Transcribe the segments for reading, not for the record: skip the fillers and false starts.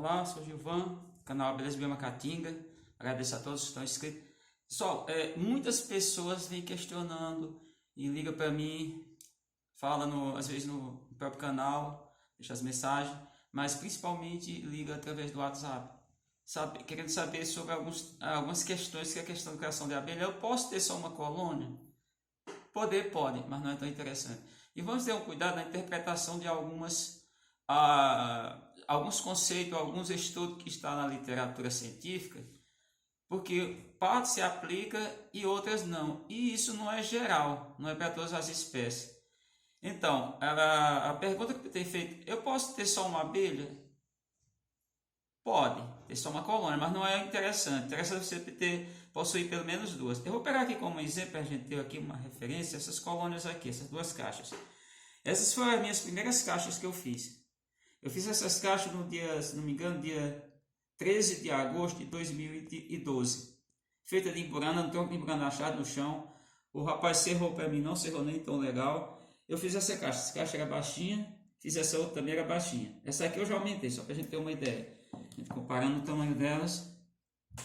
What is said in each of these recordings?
Olá, sou o Gilvan, canal Beleza Bioma Caatinga. Agradeço a todos que estão inscritos. Pessoal, muitas pessoas vêm questionando e ligam para mim, falam às vezes no próprio canal, deixam as mensagens, mas principalmente ligam através do WhatsApp, querendo saber sobre algumas questões, que é a questão do criação de abelha. Eu posso ter só uma colônia? Pode, mas não é tão interessante. E vamos ter um cuidado na interpretação de alguns conceitos, alguns estudos que estão na literatura científica, porque parte se aplica e outras não. E isso não é geral, não é para todas as espécies. Então, a pergunta que tem feito, eu posso ter só uma abelha? Pode ter só uma colônia, mas não é interessante. Interessa você possuir pelo menos duas. Eu vou pegar aqui como exemplo, para a gente ter aqui uma referência, essas colônias aqui, essas duas caixas. Essas foram as minhas primeiras caixas que eu fiz. Eu fiz essas caixas no dia, se não me engano, dia 13 de agosto de 2012. Feita de emburana, no tronco de emburana achado no chão. O rapaz cerrou para mim, não cerrou nem tão legal. Eu fiz essa caixa era baixinha, fiz essa outra também era baixinha. Essa aqui eu já aumentei, só para a gente ter uma ideia. Comparando o tamanho delas.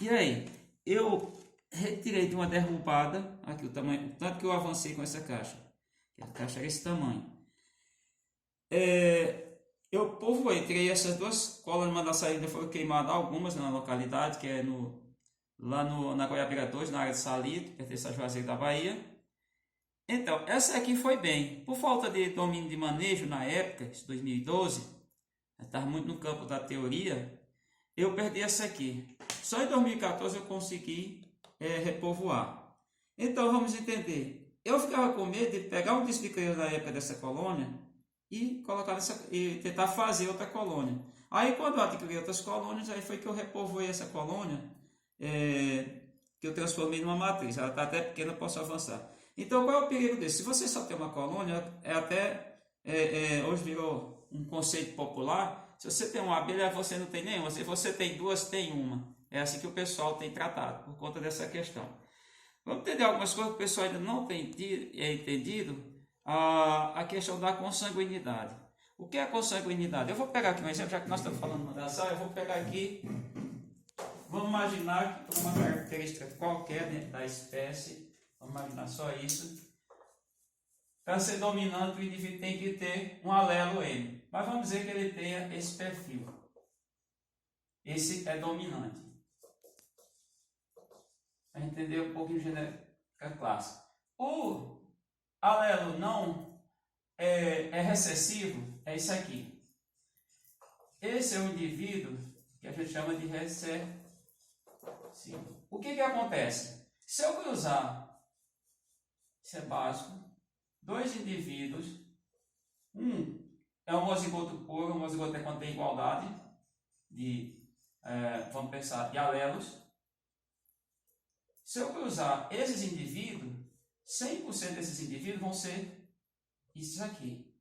E aí, eu retirei de uma derrubada, aqui o tamanho, tanto que eu avancei com essa caixa. A caixa era esse tamanho. Eu povoei, tirei essas duas colônias da saída, foram queimadas algumas na localidade, que é na Goiabira 2, na área de Salito, pertence a Juazeiro da Bahia. Então, essa aqui foi bem. Por falta de domínio de manejo na época, 2012, eu estava muito no campo da teoria, eu perdi essa aqui. Só em 2014 eu consegui repovoar. Então, vamos entender. Eu ficava com medo de pegar um disco de crioulo da época dessa colônia e tentar fazer outra colônia. Aí quando eu adquiri outras colônias, aí foi que eu repovoei essa colônia, que eu transformei numa matriz. Ela está até pequena, posso avançar. Então qual é o perigo desse? Se você só tem uma colônia, hoje virou um conceito popular, se você tem uma abelha, você não tem nenhuma. Se você tem duas, tem uma. É assim que o pessoal tem tratado, por conta dessa questão. Vamos entender algumas coisas que o pessoal ainda não tem entendido. A questão da consanguinidade. O que é a consanguinidade? Eu vou pegar aqui um exemplo, já que nós estamos falando da sala, eu vou pegar aqui, vamos imaginar que por uma característica qualquer dentro da espécie, vamos imaginar só isso, para ser dominante o indivíduo tem que ter um alelo M, mas vamos dizer que ele tenha esse perfil, esse é dominante, para entender um pouquinho de genética clássica. O alelo não é recessivo, é isso aqui. Esse é o indivíduo que a gente chama de recessivo. O que acontece? Se eu cruzar, isso é básico, dois indivíduos, um é um homozigoto puro, um homozigoto é quando tem igualdade vamos pensar, de alelos. Se eu cruzar esses indivíduos, 100% desses indivíduos vão ser isso aqui.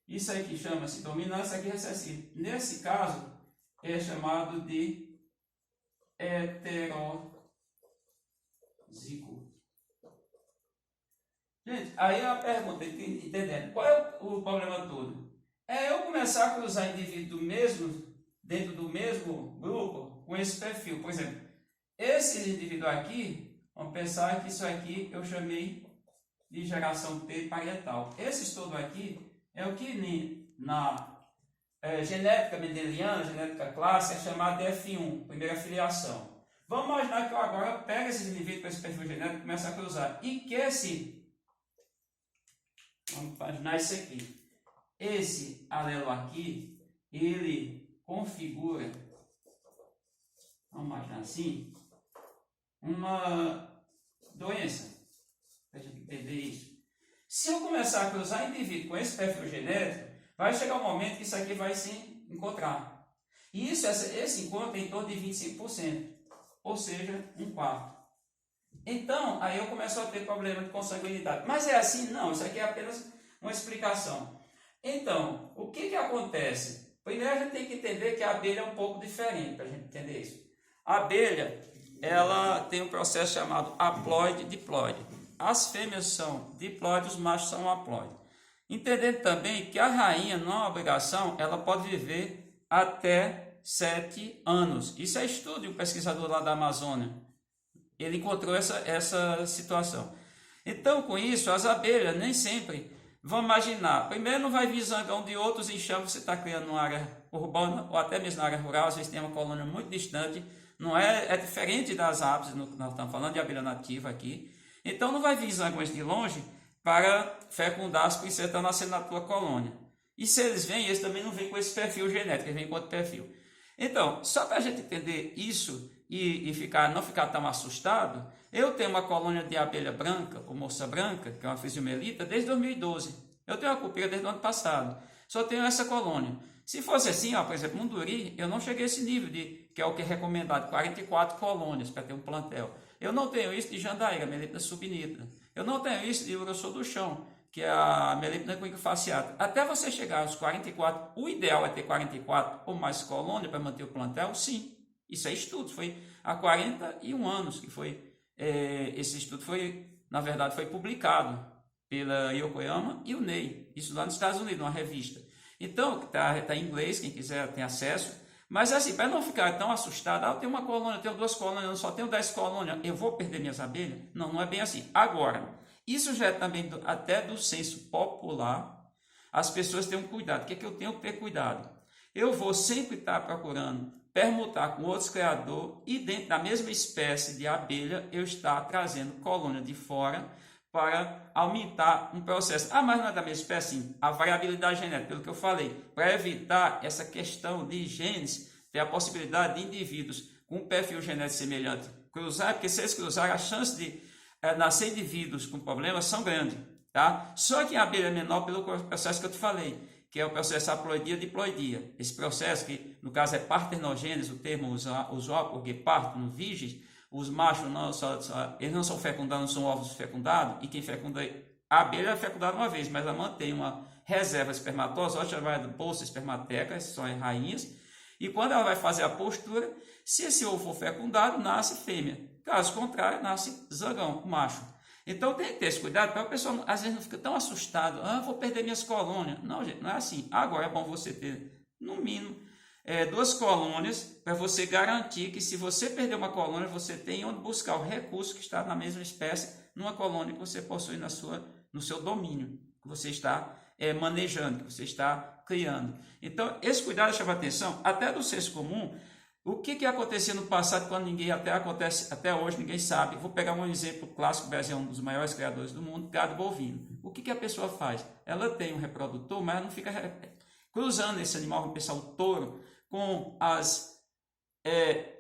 Isso aqui chama-se dominante, isso aqui é recessivo. Nesse caso, é chamado de heterozigoto. Gente, aí a pergunta, entendendo, qual é o problema todo? É eu começar a cruzar indivíduos dentro do mesmo grupo, com esse perfil. Por exemplo, esse indivíduo aqui, vamos pensar que isso aqui eu chamei de geração P parietal. Esse todo aqui é o que na genética mendeliana, genética clássica, é chamado de F1, primeira filiação. Vamos imaginar que eu agora pego esses indivíduos com esse perfil genético e começo a cruzar. E que vamos imaginar isso aqui. Esse alelo aqui, ele configura, vamos imaginar assim, uma doença, para a gente entender isso. Se eu começar a cruzar indivíduo com esse perfil genético, vai chegar um momento que isso aqui vai se encontrar. E esse encontro é em torno de 25%, ou seja, 1/4. Então, aí eu começo a ter problema de consanguinidade. Mas é assim? Não, isso aqui é apenas uma explicação. Então, o que acontece? Primeiro a gente tem que entender que a abelha é um pouco diferente, para a gente entender isso. A abelha, ela tem um processo chamado haploide e diploide. As fêmeas são diploides, os machos são haploides. Entendendo também que a rainha, não é uma obrigação, ela pode viver até 7 anos. Isso é estudo de um pesquisador lá da Amazônia. Ele encontrou essa situação. Então, com isso, as abelhas nem sempre vão imaginar. Primeiro, não vai vir zangão de outros enxames, você está criando uma área urbana ou até mesmo na área rural, às vezes tem uma colônia muito distante. Não é diferente das aves, nós estamos falando de abelha nativa aqui. Então, não vai vir zangões de longe para fecundar as princesas que estão nascendo na tua colônia. E se eles vêm, eles também não vêm com esse perfil genético, eles vêm com outro perfil. Então, só para a gente entender isso e não ficar tão assustado, eu tenho uma colônia de abelha branca, ou moça branca, que é uma fisiomelita, desde 2012. Eu tenho a cupira desde o ano passado. Só tenho essa colônia. Se fosse assim, por exemplo, Munduri, eu não cheguei a esse nível, que é o que é recomendado, 44 colônias para ter um plantel. Eu não tenho isso de Jandaíra, Melipna subnita. Eu não tenho isso de Urossô do Chão, que é a Melipna quinquefasciata. Até você chegar aos 44, o ideal é ter 44 ou mais colônias para manter o plantel? Sim. Isso é estudo. Foi há 41 anos que foi. Esse estudo na verdade, foi publicado pela Yokoyama e o Ney. Isso lá nos Estados Unidos, numa revista. Então, está em inglês, quem quiser tem acesso. Mas assim, para não ficar tão assustado, eu tenho uma colônia, eu tenho 2 colônias, eu só tenho 10 colônias, eu vou perder minhas abelhas? Não, não é bem assim. Agora, isso já é também até do senso popular, as pessoas têm um cuidado. O que é que eu tenho que ter cuidado? Eu vou sempre estar procurando permutar com outros criadores e dentro da mesma espécie de abelha, eu estar trazendo colônia de fora para aumentar um processo. Mas não é da mesma espécie? Sim. A variabilidade genética, pelo que eu falei, para evitar essa questão de genes, ter a possibilidade de indivíduos com um perfil genético semelhante cruzar, porque se eles cruzarem, a chance de nascer indivíduos com problemas são grandes. Tá? Só que a abelha é menor pelo processo que eu te falei, que é o processo haploidia-diploidia. Esse processo que, no caso, é parternogênese, o termo usual, porque parto no virgem, os machos eles não são fecundados, não são ovos fecundados, e quem fecunda a abelha é fecundada uma vez, mas ela mantém uma reserva espermatozoide, ela vai da bolsa espermateca, essas são as rainhas, e quando ela vai fazer a postura, se esse ovo for fecundado, nasce fêmea. Caso contrário, nasce zangão, macho. Então tem que ter esse cuidado, para a pessoa às vezes não fica tão assustado, vou perder minhas colônias. Não, gente, não é assim. Agora é bom você ter, no mínimo, 2 colônias, para você garantir que se você perder uma colônia, você tem onde buscar o recurso que está na mesma espécie, numa colônia que você possui no seu domínio, que você está manejando, que você está criando. Então, esse cuidado chama atenção, até do senso comum. O que acontecia no passado, quando acontece até hoje, ninguém sabe. Vou pegar um exemplo clássico, o Brasil é um dos maiores criadores do mundo, gado bovino. O que a pessoa faz? Ela tem um reprodutor, mas ela não fica cruzando esse animal, vamos pensar o touro, com as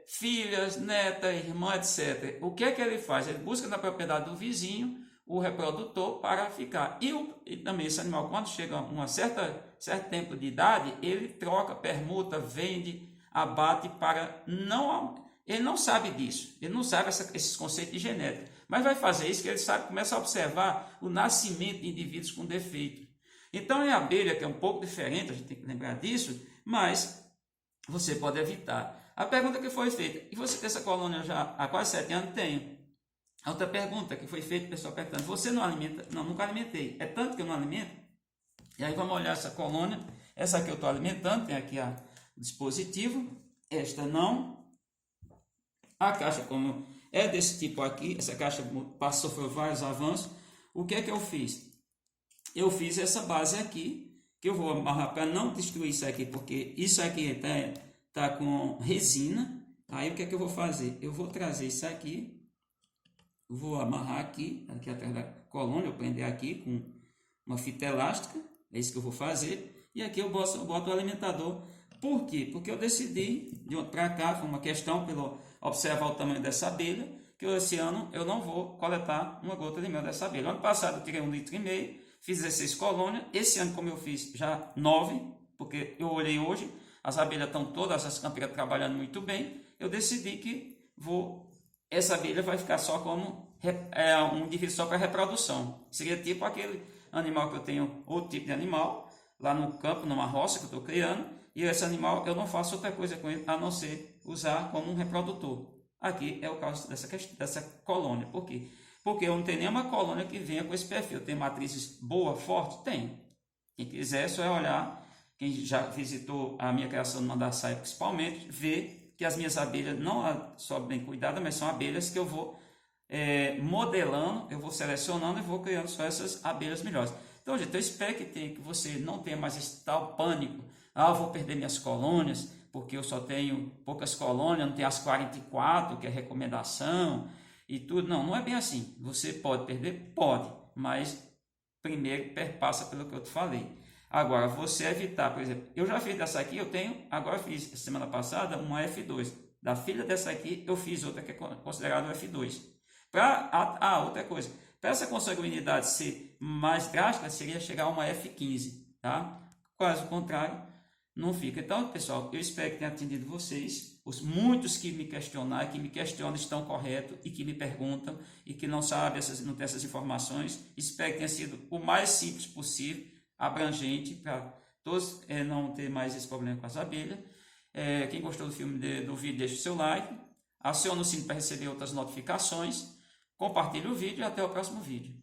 filhas, neta, irmã, etc. O que ele faz? Ele busca na propriedade do vizinho o reprodutor para ficar. E também esse animal, quando chega a um certo tempo de idade, ele troca, permuta, vende, abate para não... Ele não sabe disso, ele não sabe esses conceitos de genética, mas vai fazer isso que ele sabe, começa a observar o nascimento de indivíduos com defeito. Então é a abelha, que é um pouco diferente, a gente tem que lembrar disso, mas você pode evitar. A pergunta que foi feita, e você tem essa colônia já há quase 7 anos? Tenho. A outra pergunta que foi feita, o pessoal perguntando, você não alimenta? Não, nunca alimentei. É tanto que eu não alimento. E aí vamos olhar essa colônia, essa aqui eu estou alimentando, tem aqui o dispositivo, esta não. A caixa, como é desse tipo aqui, essa caixa passou por vários avanços. O que é que eu fiz? Eu fiz essa base aqui, que eu vou amarrar para não destruir isso aqui, porque isso aqui tá com resina. Aí o que é que eu vou fazer? Eu vou trazer isso aqui, vou amarrar aqui atrás da colônia, eu prender aqui com uma fita elástica, é isso que eu vou fazer. E aqui eu boto o alimentador. Por quê? Porque eu decidi, de ontem para cá, foi uma questão pelo observar o tamanho dessa abelha, que esse ano eu não vou coletar uma gota de mel dessa abelha. Ano passado eu tirei 1,5 litro, fiz 16 colônias. Esse ano, como eu fiz, já 9, porque eu olhei hoje, as abelhas estão todas, as campeiras trabalhando muito bem. Eu decidi que essa abelha vai ficar só como um indivíduo só para reprodução. Seria tipo aquele animal que eu tenho, outro tipo de animal, lá no campo, numa roça que eu estou criando, e esse animal eu não faço outra coisa com ele, a não ser usar como um reprodutor. Aqui é o caso dessa colônia. Por quê? Porque eu não tenho nenhuma colônia que venha com esse perfil. Tem matrizes boas, fortes? Tem. Quem quiser, só é olhar quem já visitou a minha criação no Mandaçaia principalmente, vê que as minhas abelhas não só bem cuidadas, mas são abelhas que eu vou modelando, eu vou selecionando e vou criando só essas abelhas melhores. Então, gente, eu espero que você não tenha mais esse tal pânico. Eu vou perder minhas colônias, porque eu só tenho poucas colônias, não tenho as 44, que é recomendação e tudo. Não, não é bem assim. Você pode perder? Pode, mas primeiro perpassa pelo que eu te falei. Agora, você evitar, por exemplo, eu já fiz dessa aqui, agora eu fiz semana passada uma F2. Da filha dessa aqui, eu fiz outra que é considerada F2. Outra coisa, para essa consanguinidade ser mais drástica, seria chegar a uma F15, tá? Caso contrário, não fica. Então, pessoal, eu espero que tenha atendido vocês. Os muitos que me questionaram, que me questionam estão corretos e que me perguntam e que não sabem, não tem essas informações. Espero que tenha sido o mais simples possível, abrangente, para todos não ter mais esse problema com as abelhas. Quem gostou do vídeo, deixa o seu like. Acione o sino para receber outras notificações. Compartilhe o vídeo e até o próximo vídeo.